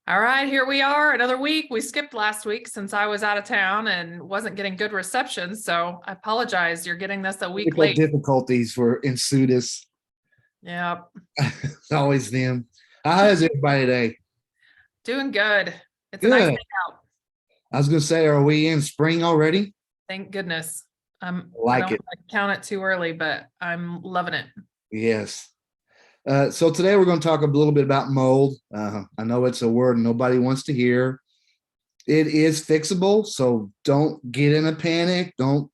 All right, here we are, another week. We skipped last week since I was out of town and wasn't getting good reception. So I apologize. You're getting this a week Technical late. difficulties were ensued us. Yeah, It's always them. How is everybody today? doing good. It's a nice Good. day out. I was going to say, are we in spring already? Thank goodness. I Like don't it. want to count it too early, but I'm loving it. Yes. So today we're going to talk a little bit about mold. I know it's a word nobody wants to hear. It is fixable, so don't get in a panic. Don't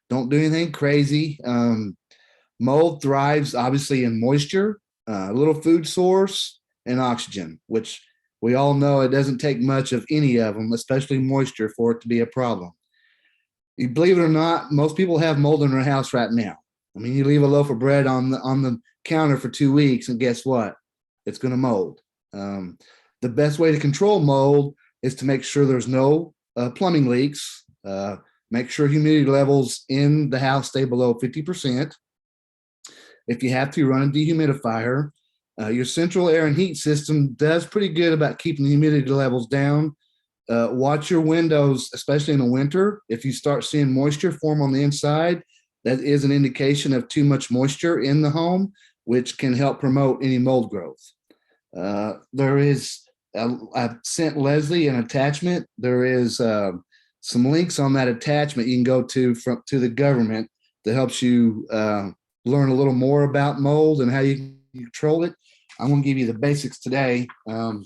do anything crazy. Mold thrives obviously in moisture, a little food source, and oxygen, which we all know it doesn't take much of any of them, especially moisture, for it to be a problem. You believe it or not, most people have mold in their house right now. I mean, you leave a loaf of bread on the counter for 2 weeks, and guess what? It's going to mold. The best way to control mold is to make sure there's no plumbing leaks. Make sure humidity levels in the house stay below 50%. If you have to, run a dehumidifier. Your central air and heat system does pretty good about keeping the humidity levels down. Watch your windows, especially in the winter. If you start seeing moisture form on the inside, that is an indication of too much moisture in the home, which can help promote any mold growth. I've sent Leslie an attachment. There is some links on that attachment you can go to the government that helps you learn a little more about mold and how you can control it. I'm going to give you the basics today. The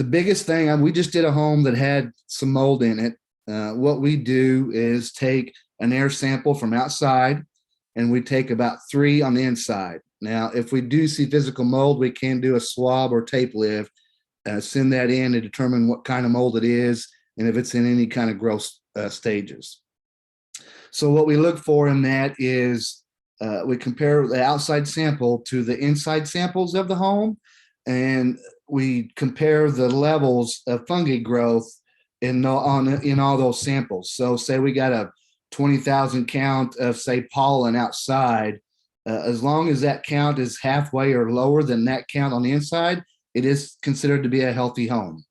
biggest thing, we just did a home that had some mold in it. What we do is take an air sample from outside, and we take about 3 on the inside. Now, if we do see physical mold, we can do a swab or tape lift, send that in to determine what kind of mold it is and if it's in any kind of growth stages. So what we look for in that is we compare the outside sample to the inside samples of the home, and we compare the levels of fungi growth in all those samples. So say we got a 20,000 count of, say, pollen outside. As long as that count is halfway or lower than that count on the inside, it is considered to be a healthy home.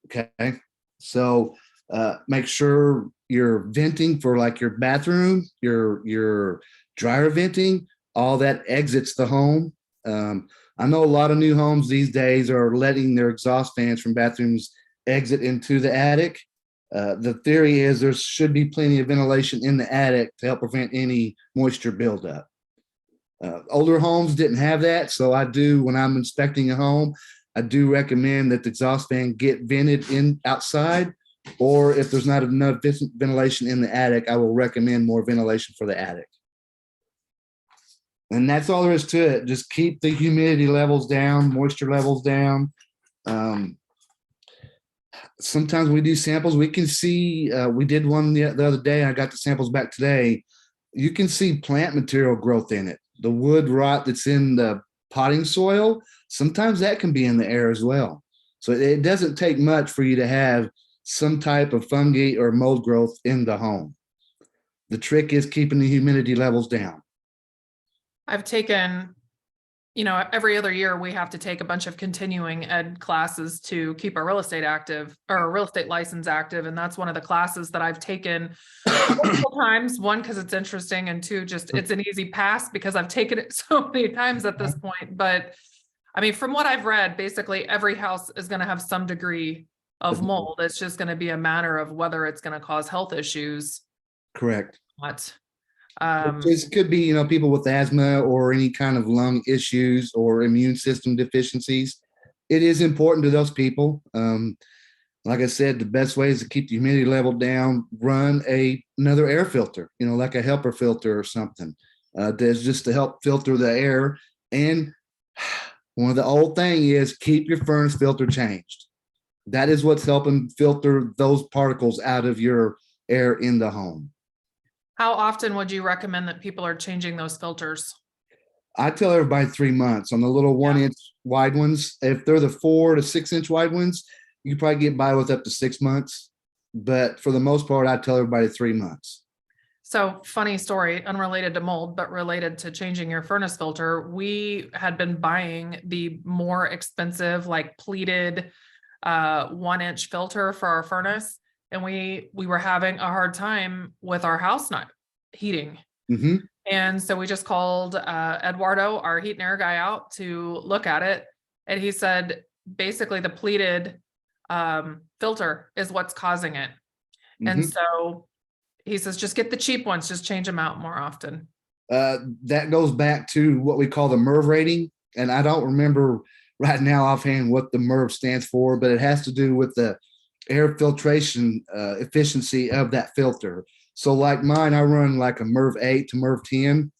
Okay. So make sure you're venting for like your bathroom, your dryer venting, all that exits the home. I know a lot of new homes these days are letting their exhaust fans from bathrooms exit into the attic. The theory is there should be plenty of ventilation in the attic to help prevent any moisture buildup. Older homes didn't have that, so when I'm inspecting a home, I do recommend that the exhaust fan get vented in outside, or if there's not enough ventilation in the attic, I will recommend more ventilation for the attic. And that's all there is to it. Just keep the humidity levels down, moisture levels down. Sometimes we do samples. We can see, we did one the other day. I got the samples back today. You can see plant material growth in it. The wood rot that's in the potting soil, sometimes that can be in the air as well. So it doesn't take much for you to have some type of fungi or mold growth in the home. The trick is keeping the humidity levels down. I've taken, every other year we have to take a bunch of continuing ed classes to keep our real estate active or our real estate license active. And that's one of the classes that I've taken multiple times. One, because it's interesting, and two, just it's an easy pass because I've taken it so many times at this point. But I mean, from what I've read, basically every house is going to have some degree of mold. It's just going to be a matter of whether it's going to cause health issues. Correct. What? It could be, people with asthma or any kind of lung issues or immune system deficiencies. It is important to those people. Like I said, the best way is to keep the humidity level down. Run another air filter, like a helper filter or something. That's just to help filter the air. And one of the old thing is keep your furnace filter changed. That is what's helping filter those particles out of your air in the home. How often would you recommend that people are changing those filters? I tell everybody 3 months on the little 1-inch wide ones. If they're the 4 to 6 inch wide ones, you can probably get by with up to 6 months. But for the most part, I tell everybody 3 months. So funny story, unrelated to mold, but related to changing your furnace filter. We had been buying the more expensive, like pleated 1-inch filter for our furnace. And we were having a hard time with our house not heating. Hmm. And so we just called Eduardo, our heat and air guy, out to look at it. And he said, basically the pleated filter is what's causing it. And Hmm. so he says, just get the cheap ones, just change them out more often. That goes back to what we call the MERV rating. And I don't remember right now offhand what the MERV stands for, but it has to do with the air filtration efficiency of that filter. So like mine, I run like a MERV 8 to MERV 10.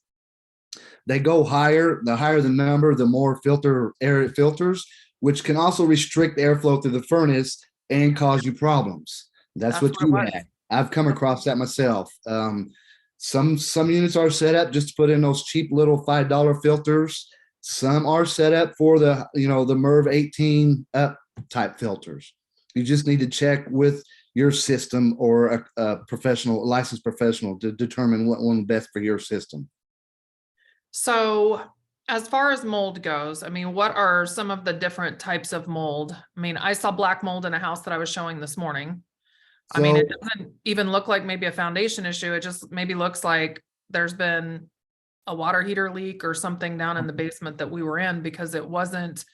They go higher. The higher the number, the more filter air it filters, which can also restrict airflow through the furnace and cause you problems. That's That's what what it you was. had. I've come across that myself. Some units are set up just to put in those cheap little $5 filters. Some are set up for the the MERV 18 up type filters. You just need to check with your system or a professional, licensed professional to determine what one best for your system. So as far as mold goes, I mean, what are some of the different types of mold? I mean, I saw black mold in a house that I was showing this morning. I mean, So it doesn't even look like maybe a foundation issue. It just maybe looks like there's been a water heater leak or something down in the basement that we were in, because it wasn't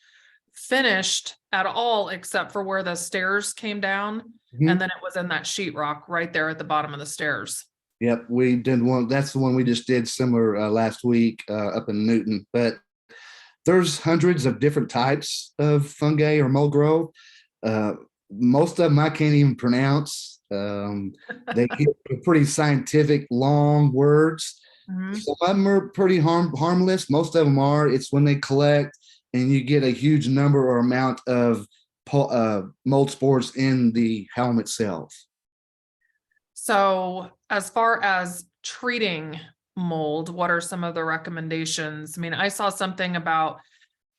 finished at all except for where the stairs came down. And mhm. then it was in that sheetrock right there at the bottom of the stairs. Yep, we did one. That's the one we just did similar last week up in Newton. But there's hundreds of different types of fungi or mold growth. Uh, Most of them I can't even pronounce. They get pretty scientific, long words. Mhm. Some of them are pretty harmless. Most of them are. It's when they collect and you get a huge number or amount of mold spores in the helm itself. So as far as treating mold, what are some of the recommendations? I mean, I saw something about,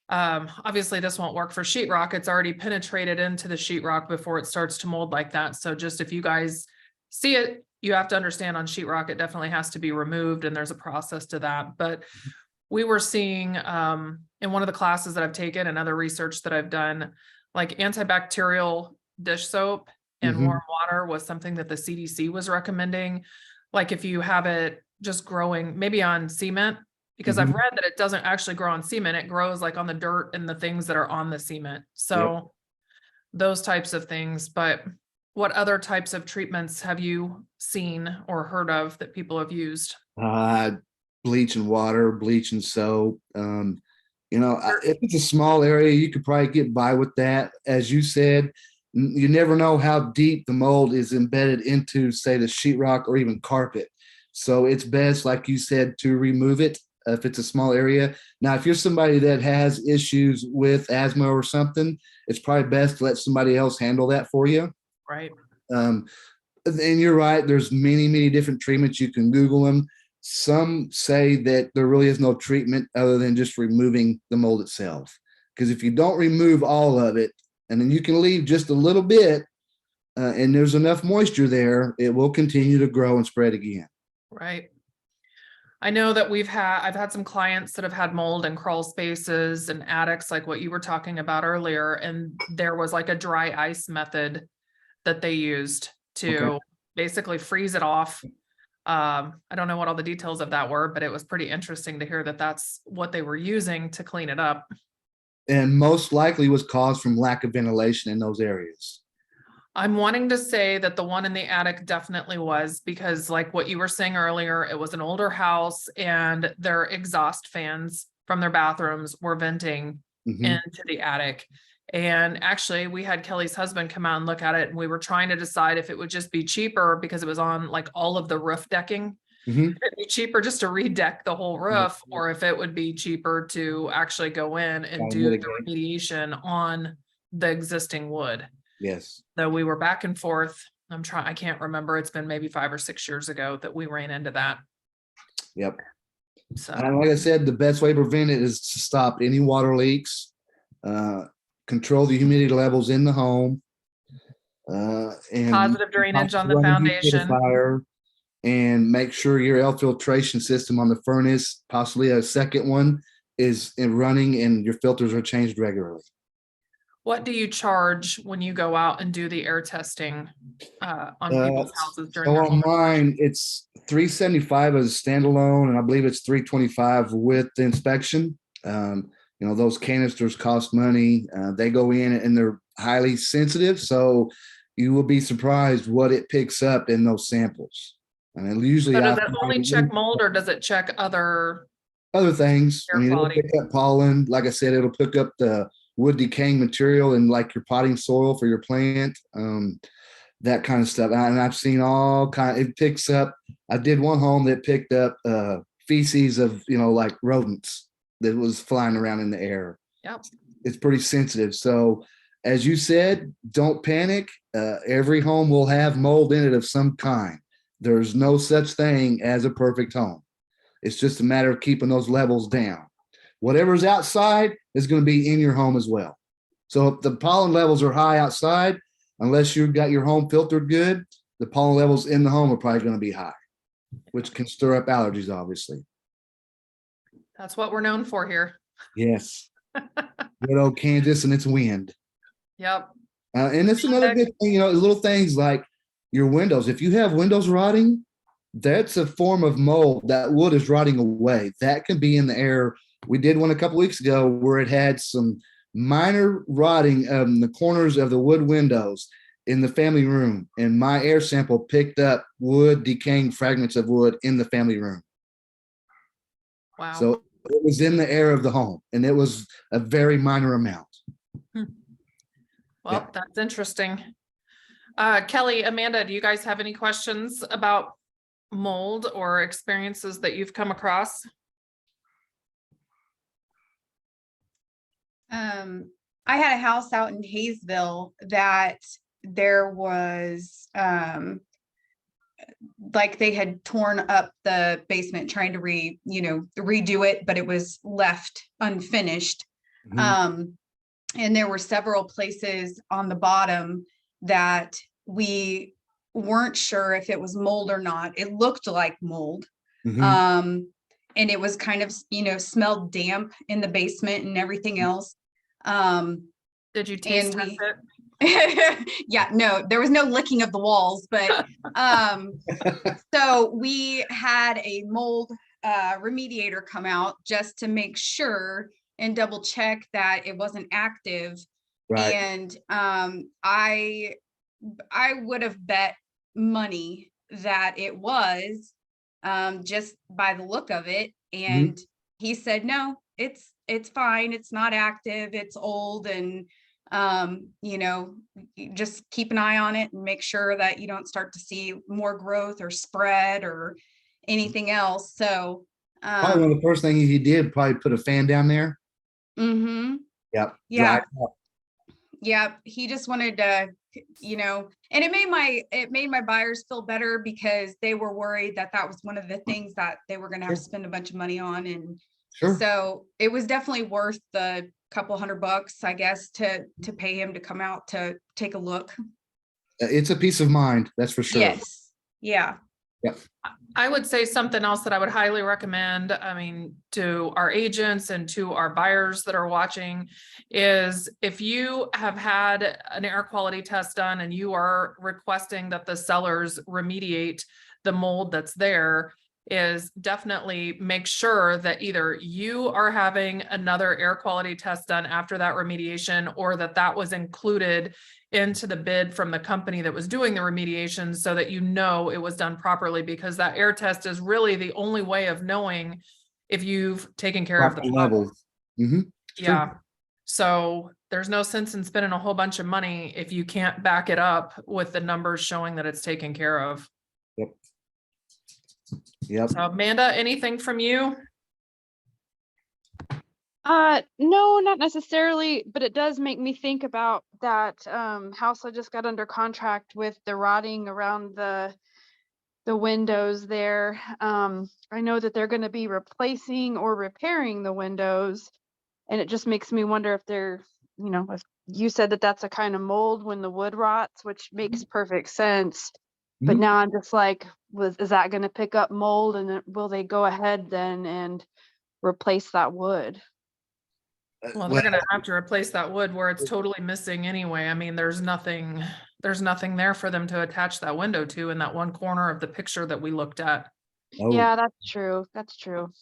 obviously this won't work for sheetrock. It's already penetrated into the sheetrock before it starts to mold like that. So just if you guys see it, you have to understand on sheetrock, it definitely has to be removed and there's a process to that. But we were seeing in one of the classes that I've taken and other research that I've done, like antibacterial dish soap and Mhm. warm water was something that the CDC was recommending. Like if you have it just growing maybe on cement, because I've Mhm. read that it doesn't actually grow on cement, it grows like on the dirt and the things that are on the cement. Yep. So those types of things. But what other types of treatments have you seen or heard of that people have used? Uh, Bleach and water, bleach and soap. If it's a small area, you could probably get by with that. As you said, you never know how deep the mold is embedded into, say, the sheetrock or even carpet. So it's best, like you said, to remove it if it's a small area. Now, if you're somebody that has issues with asthma or something, it's probably best to let somebody else handle that for you. Right. Um, and you're right. There's many, many different treatments. You can Google them. Some say that there really is no treatment other than just removing the mold itself. Because if you don't remove all of it, and then you can leave just a little bit, and there's enough moisture there, it will continue to grow and spread again. Right. I know that I've had some clients that have had mold in crawl spaces and attics, like what you were talking about earlier. And there was like a dry ice method that they used Okay. to basically freeze it off. I don't know what all the details of that were, but it was pretty interesting to hear that that's what they were using to clean it up. And most likely was caused from lack of ventilation in those areas. I'm wanting to say that the one in the attic definitely was, because like what you were saying earlier, it was an older house and their exhaust fans from their bathrooms were venting Hmm. into the attic. And actually we had Kelly's husband come out and look at it, and we were trying to decide if it would just be cheaper because it was on like all of the roof decking. Hmm. It'd be cheaper just to redeck the whole roof, or if it would be cheaper to actually go in and do the remediation on the existing wood. Yes. Though we were back and forth. I can't remember. It's been maybe 5 or 6 years ago that we ran into that. Yep. And So like I said, the best way to prevent it is to stop any water leaks, uh, control the humidity levels in the home, and positive drainage on the foundation. fire. and make sure your air filtration system on the furnace, possibly a second one, is running and your filters are changed regularly. What do you charge when you go out and do the air testing on people's houses during So their on home inspection? mine, it's $375 as a standalone, and I believe it's $325 with the inspection. Those canisters cost money. They go in and they're highly sensitive, so you will be surprised what it picks up in those samples. And usually So I does it only find check mold or does it check other other things. I air mean, it'll quality? pick up pollen. Like I said, it'll pick up the wood decaying material and like your potting soil for your plant, that kind of stuff. And I've seen all kind. It picks up. I did one home that picked up feces of like rodents that was flying around in the air. Yep. It's pretty sensitive. So, as you said, don't panic. Every home will have mold in it of some kind. There's no such thing as a perfect home. It's just a matter of keeping those levels down. Whatever's outside is going to be in your home as well. So if the pollen levels are high outside, unless you've got your home filtered good, the pollen levels in the home are probably going to be high, which can stir up allergies, obviously. That's what we're known for here. Yes. Good old Kansas and its wind. Yep. And it's another good thing, little things like your windows. If you have windows rotting, that's a form of mold. That wood is rotting away. That can be in the air. We did one a couple weeks ago where it had some minor rotting in the corners of the wood windows in the family room, and my air sample picked up wood, decaying fragments of wood in the family room. Wow. So it was in the air of the home, and it was a very minor amount. Well, that's interesting. Kelly, Amanda, do you guys have any questions about mold or experiences that you've come across? I had a house out in Hayesville that there was like they had torn up the basement trying to redo it, but it was left unfinished. Mhm. And there were several places on the bottom that we weren't sure if it was mold or not. It looked like mold. Mhm. And it was kind of, smelled damp in the basement and everything else. Did you taste and test we, it? yeah, no, there was no licking of the walls, but so we had a mold remediator come out just to make sure and double check that it wasn't active. Right. And I would have bet money that it was, just by the look of it. And he said, no, it's fine. It's not active. It's old. And, you just keep an eye on it and make sure that you don't start to see more growth or spread or anything else. So, Probably one of the first things he did, probably put a fan down there. Yep. Dry Yeah. it up. Yeah. He just wanted to, and it made my buyers feel better because they were worried that that was one of the things that they were going to have to spend a bunch of money on. And Sure. so it was definitely worth the couple $100, I guess, to pay him to come out to take a look. It's a peace of mind, that's for sure. Yes. Yeah. Yep. I would say something else that I would highly recommend, to our agents and to our buyers that are watching is if you have had an air quality test done and you are requesting that the sellers remediate the mold that's there, is definitely make sure that either you are having another air quality test done after that remediation, or that was included into the bid from the company that was doing the remediation, so that it was done properly, because that air test is really the only way of knowing if you've taken care of the problem. Levels. Yeah. Sure. So there's no sense in spending a whole bunch of money if you can't back it up with the numbers showing that it's taken care of. Yep. So Amanda, anything from you? No, not necessarily, but it does make me think about that house I just got under contract with, the rotting around the windows there. I know that they're going to be replacing or repairing the windows, and it just makes me wonder if they're, if you said that that's a kind of mold when the wood rots, which makes perfect sense. But now I'm just like, is that gonna pick up mold, and then will they go ahead then and replace that wood? Well, they're gonna have to replace that wood where it's totally missing anyway. I mean, there's nothing there for them to attach that window to in that one corner of the picture that we looked at. Oh, Yeah, that's true. That's true.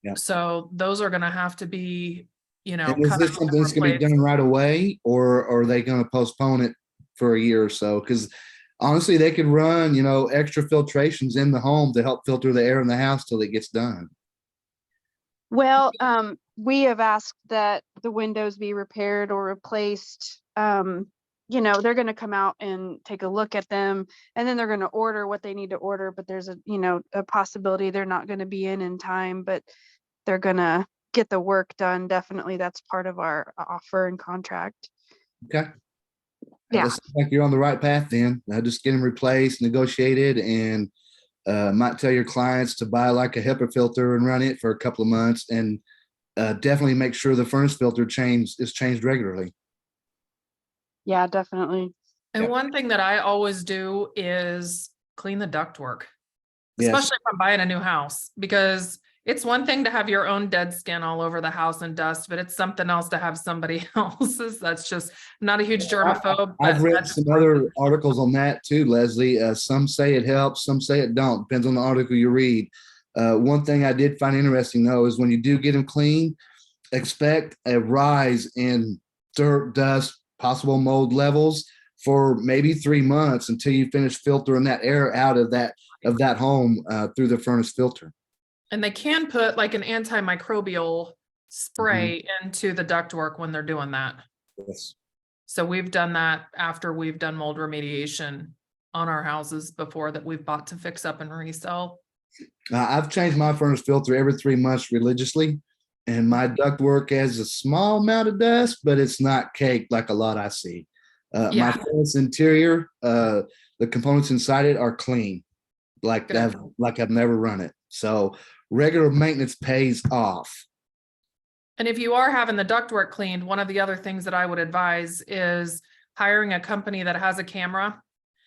Yeah. So those are gonna have to be, and is cut this out something and that's gonna be replaced. done right away, or are they gonna postpone it for a year or so? Because honestly, they could run, extra filtrations in the home to help filter the air in the house till it gets done. Well, we have asked that the windows be repaired or replaced. They're gonna come out and take a look at them, and then they're gonna order what they need to order, but there's a possibility they're not gonna be in time, but they're gonna get the work done. Definitely, that's part of our offer and contract. Okay. Yeah. It sounds like you're on the right path then. Just get them replaced, negotiated, and might tell your clients to buy like a HEPA filter and run it for a couple of months, and definitely make sure the furnace filter is changed regularly. Yeah, definitely. And Yeah. one thing that I always do is clean the ductwork, Yes. especially if I'm buying a new house, because it's one thing to have your own dead skin all over the house and dust, but it's something else to have somebody else's. That's just not a huge germaphobe. I've but read that's some other articles on that too, Leslie. Some say it helps, some say it don't. Depends on the article you read. One thing I did find interesting though is when you do get them clean, expect a rise in dirt, dust, possible mold levels for maybe 3 months until you finish filtering that air out of that home through the furnace filter. And they can put like an antimicrobial spray into the ductwork when they're doing that. Yes. So we've done that after we've done mold remediation on our houses before that we've bought to fix up and resell. I've changed my furnace filter every 3 months religiously, and my ductwork has a small amount of dust, but it's not caked like a lot I see. My Yeah. furnace interior, the components inside it are clean, like Good. I've never run it. So regular maintenance pays off. And if you are having the ductwork cleaned, one of the other things that I would advise is hiring a company that has a camera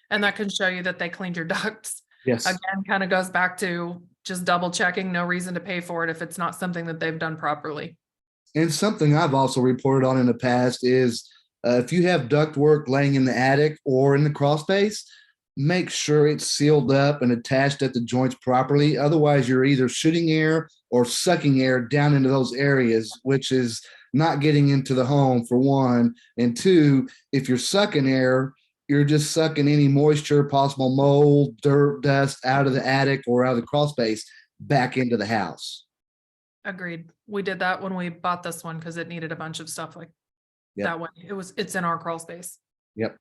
and that can show you that they cleaned your ducts. Yes. Again, kind of goes back to just double checking, no reason to pay for it if it's not something that they've done properly. And something I've also reported on in the past is if you have ductwork laying in the attic or in the crawl space, make sure it's sealed up and attached at the joints properly. Otherwise, you're either shooting air or sucking air down into those areas, which is not getting into the home for one. And two, if you're sucking air, you're just sucking any moisture, possible mold, dirt, dust out of the attic or out of the crawl space back into the house. Agreed. We did that when we bought this one because it needed a bunch of stuff like that way. It's in our crawl space. Yep.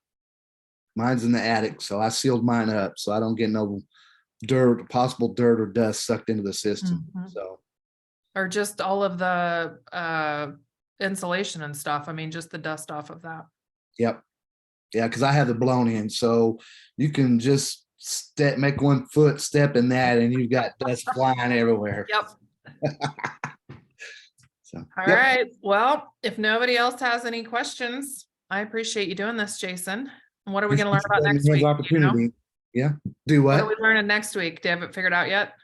Mine's in the attic, so I sealed mine up so I don't get no possible dirt or dust sucked into the system. So, or just all of the insulation and stuff. I mean, just the dust off of that. Yep. Yeah, because I have the blown in, so you can just make 1 foot step in that, and you've got dust flying everywhere. Yep. So, All right. Well, if nobody else has any questions, I appreciate you doing this, Jason. And what are we going to learn about next week? Opportunity. Yeah. Do What what? are we learning next week? Do you have it figured out yet?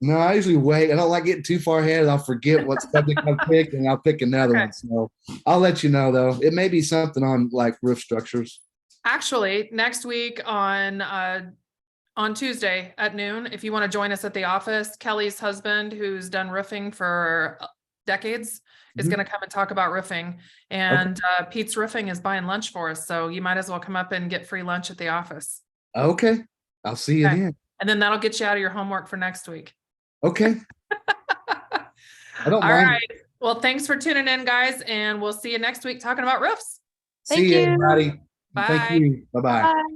No, I usually wait. I don't like getting too far ahead. I'll forget what subject I've picked, and I'll pick another one. So I'll let you know, though. It may be something on like roof structures. Actually, next week on Tuesday at noon, if you want to join us at the office, Kelly's husband, who's done roofing for decades, is going to come and talk about roofing. And Pete's Roofing is buying lunch for us. So you might as well come up and get free lunch at the office. Okay. I'll see you then. And then that'll get you out of your homework for next week. Okay. I don't All mind. right. Well, thanks for tuning in, guys. And we'll see you next week talking about roofs. See you, everybody. Bye. Thank you. Bye-bye. Bye.